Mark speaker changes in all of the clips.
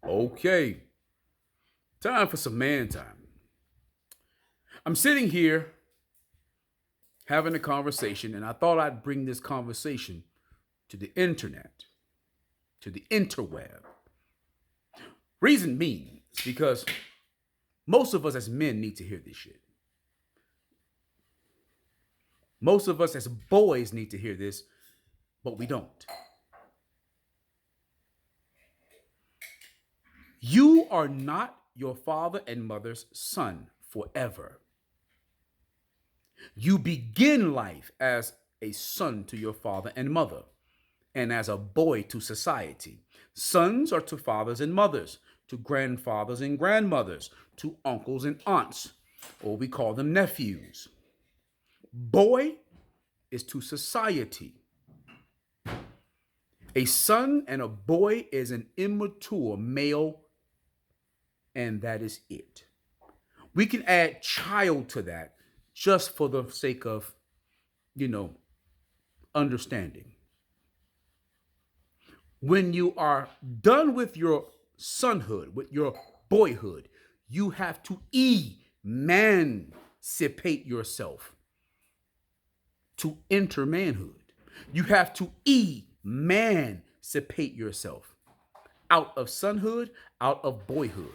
Speaker 1: Okay, time for some man time. I'm sitting here having a conversation, and I thought I'd bring this conversation to the internet, to the interweb. Reason being is because most of us as men need to hear this shit. Most of us as boys need to hear this, but we don't. You are not your father and mother's son forever. You begin life as a son to your father and mother, and as a boy to society. Sons are to fathers and mothers, to grandfathers and grandmothers, to uncles and aunts, or we call them nephews. Boy is to society. A son and a boy is an immature male, and that is it. We can add child to that just for the sake of, you know, understanding. When you are done with your sonhood, with your boyhood, you have to emancipate yourself to enter manhood. You have to emancipate yourself out of sonhood, out of boyhood.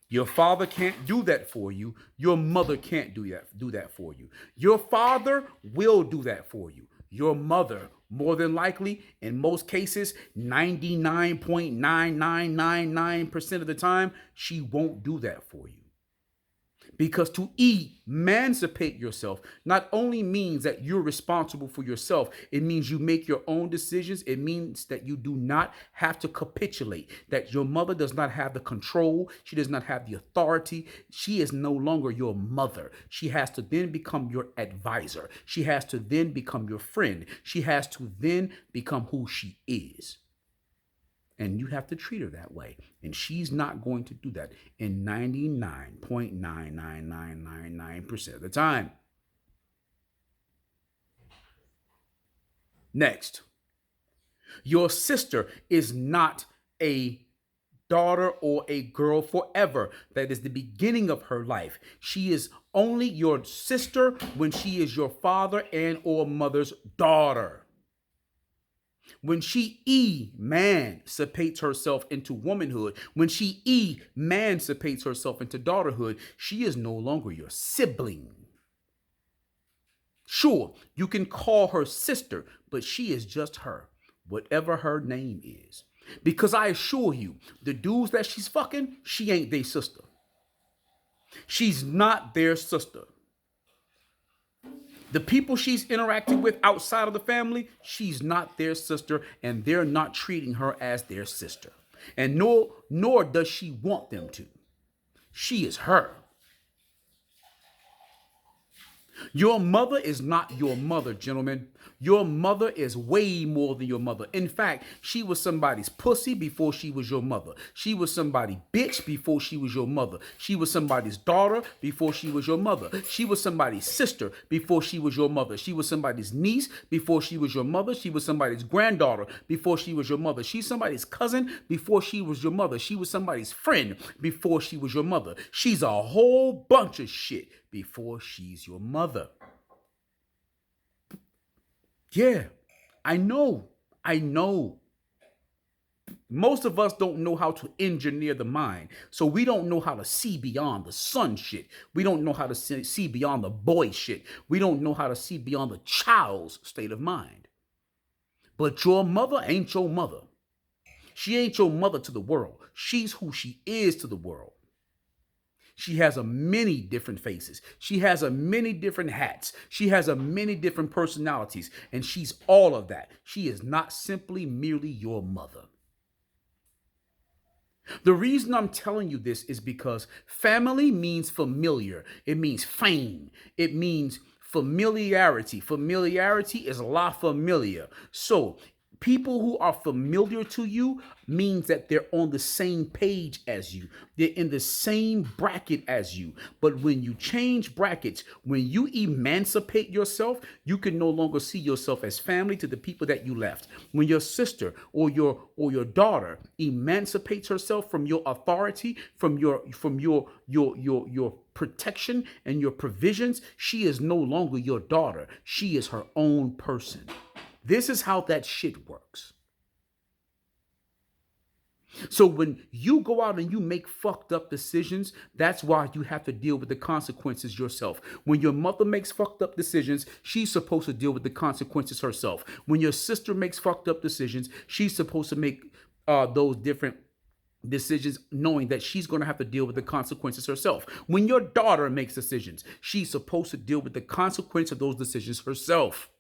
Speaker 1: Your father can't do that for you. Your mother can't do that for you. Your father will do that for you. Your mother, more than likely, in most cases, 99.9999% of the time, she won't do that for you. Because to emancipate yourself not only means that you're responsible for yourself, it means you make your own decisions. It means that you do not have to capitulate, that your mother does not have the control. She does not have the authority. She is no longer your mother. She has to then become your advisor. She has to then become your friend. She has to then become who she is. And you have to treat her that way. And she's not going to do that in 99.99999% of the time. Next, your sister is not a daughter or a girl forever. That is the beginning of her life. She is only your sister when she is your father and or mother's daughter. When she emancipates herself into womanhood, when she emancipates herself into daughterhood, she is no longer your sibling. Sure, you can call her sister, but she is just her, whatever her name is. Because I assure you, the dudes that she's fucking, she ain't their sister. She's not their sister. The people she's interacting with outside of the family, she's not their sister, and they're not treating her as their sister. And nor does she want them to. She is her. Your mother is not your mother, gentlemen. Your mother is way more than your mother. In fact, she was somebody's pussy before she was your mother. She was somebody's bitch before she was your mother. She was somebody's daughter before she was your mother. She was somebody's sister before she was your mother. She was somebody's niece before she was your mother. She was somebody's granddaughter before she was your mother. She's somebody's cousin before she was your mother. She was somebody's friend before she was your mother. She's a whole bunch of shit before she's your mother. Yeah, I know. Most of us don't know how to engineer the mind. So we don't know how to see beyond the son shit. We don't know how to see beyond the boy shit. We don't know how to see beyond the child's state of mind. But your mother ain't your mother. She ain't your mother to the world. She's who she is to the world. She has a many different faces. She has a many different hats. She has a many different personalities, and she's all of that. She is not simply merely your mother. The reason I'm telling you this is because family means familiar. It means fame. It means familiarity. Familiarity is la familia. So People who are familiar to you means that they're on the same page as you. They're in the same bracket as you. But when you change brackets, when you emancipate yourself, you can no longer see yourself as family to the people that you left. When your sister or your daughter emancipates herself from your authority, from your protection and your provisions, she is no longer your daughter. She is her own person. This is how that shit works. So when you go out and you make fucked up decisions, that's why you have to deal with the consequences yourself. When your mother makes fucked up decisions, she's supposed to deal with the consequences herself. When your sister makes fucked up decisions, she's supposed to make those different decisions knowing that she's going to have to deal with the consequences herself. When your daughter makes decisions, she's supposed to deal with the consequence of those decisions herself.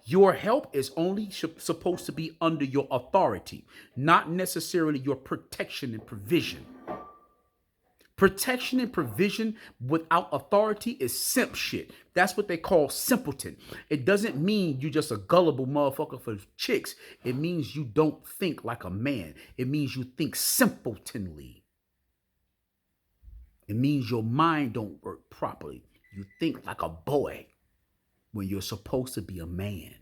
Speaker 1: Your help is only supposed to be under your authority, not necessarily your protection and provision. Protection and provision without authority is simp shit. That's what they call simpleton. It doesn't mean you just a gullible motherfucker for chicks. It means you don't think like a man. It means you think simpletonly. It means your mind don't work properly. You think like a boy when you're supposed to be a man.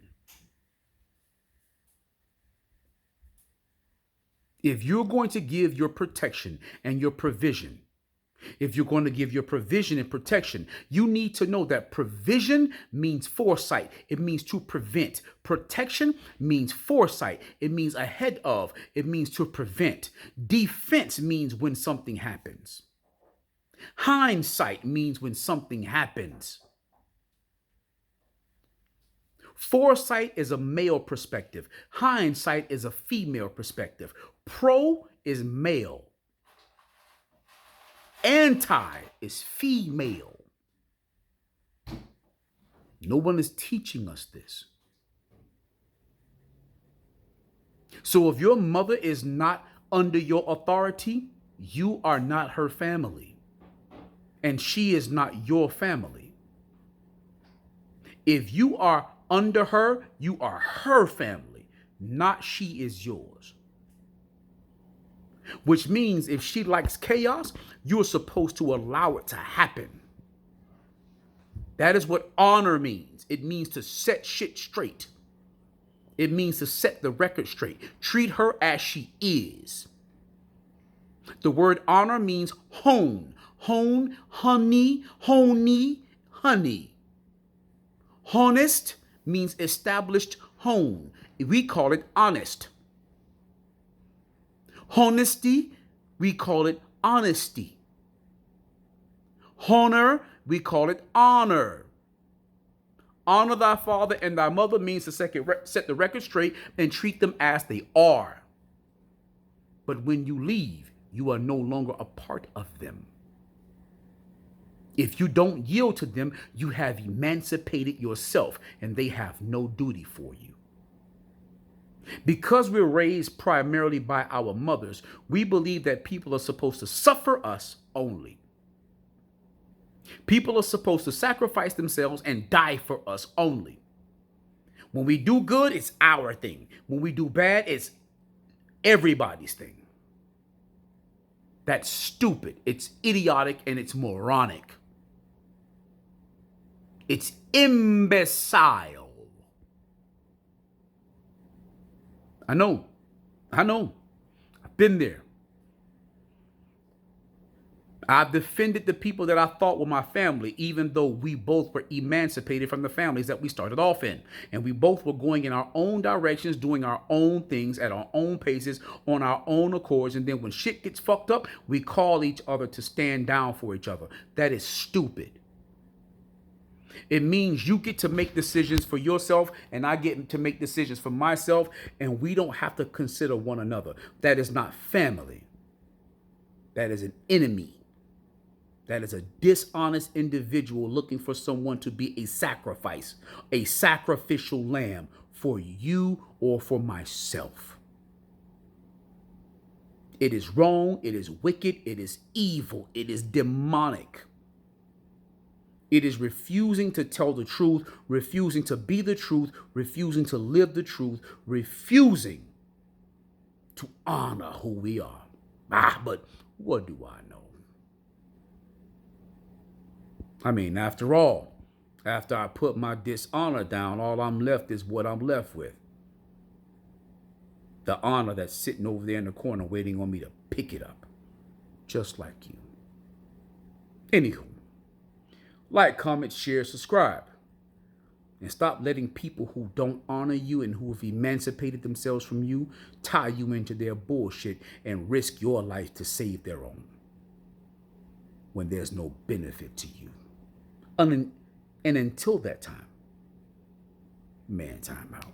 Speaker 1: If you're going to give your protection and your provision, if you're going to give your provision and protection, you need to know that provision means foresight. It means to prevent. Protection means foresight. It means ahead of. It means to prevent. Defense means when something happens. Hindsight means when something happens. Foresight is a male perspective. Hindsight is a female perspective. Pro is male. Anti is female. No one is teaching us this. So if your mother is not under your authority, you are not her family. And she is not your family. If you are under her, you are her family, not she is yours. Which means if she likes chaos, you're supposed to allow it to happen. That is what honor means. It means to set shit straight. It means to set the record straight. Treat her as she is. The word honor means hone. Hone, honey, honey, honey. Honest means established hone. We call it honest. Honesty, we call it honesty. Honor, we call it honor. Honor thy father and thy mother means to set the record straight and treat them as they are. But when you leave, you are no longer a part of them. If you don't yield to them, you have emancipated yourself and they have no duty for you. Because we're raised primarily by our mothers, we believe that people are supposed to suffer us only. People are supposed to sacrifice themselves and die for us only. When we do good, it's our thing. When we do bad, it's everybody's thing. That's stupid. It's idiotic and it's moronic. It's imbecile. I know. I've been there. I've defended the people that I thought were my family, even though we both were emancipated from the families that we started off in. And we both were going in our own directions, doing our own things at our own paces, on our own accords. And then when shit gets fucked up, we call each other to stand down for each other. That is stupid. It means you get to make decisions for yourself and I get to make decisions for myself, and we don't have to consider one another. That is not family. That is an enemy. That is a dishonest individual looking for someone to be a sacrifice, a sacrificial lamb for you or for myself. It is wrong. It is wicked. It is evil. It is demonic. It is refusing to tell the truth, refusing to be the truth, refusing to live the truth, refusing to honor who we are. But what do I know? I mean, after all, after I put my dishonor down, all I'm left is what I'm left with. The honor that's sitting over there in the corner waiting on me to pick it up. Just like you. Anywho, like, comment, share, subscribe. And stop letting people who don't honor you and who have emancipated themselves from you tie you into their bullshit and risk your life to save their own when there's no benefit to you. And until that time, man, time out.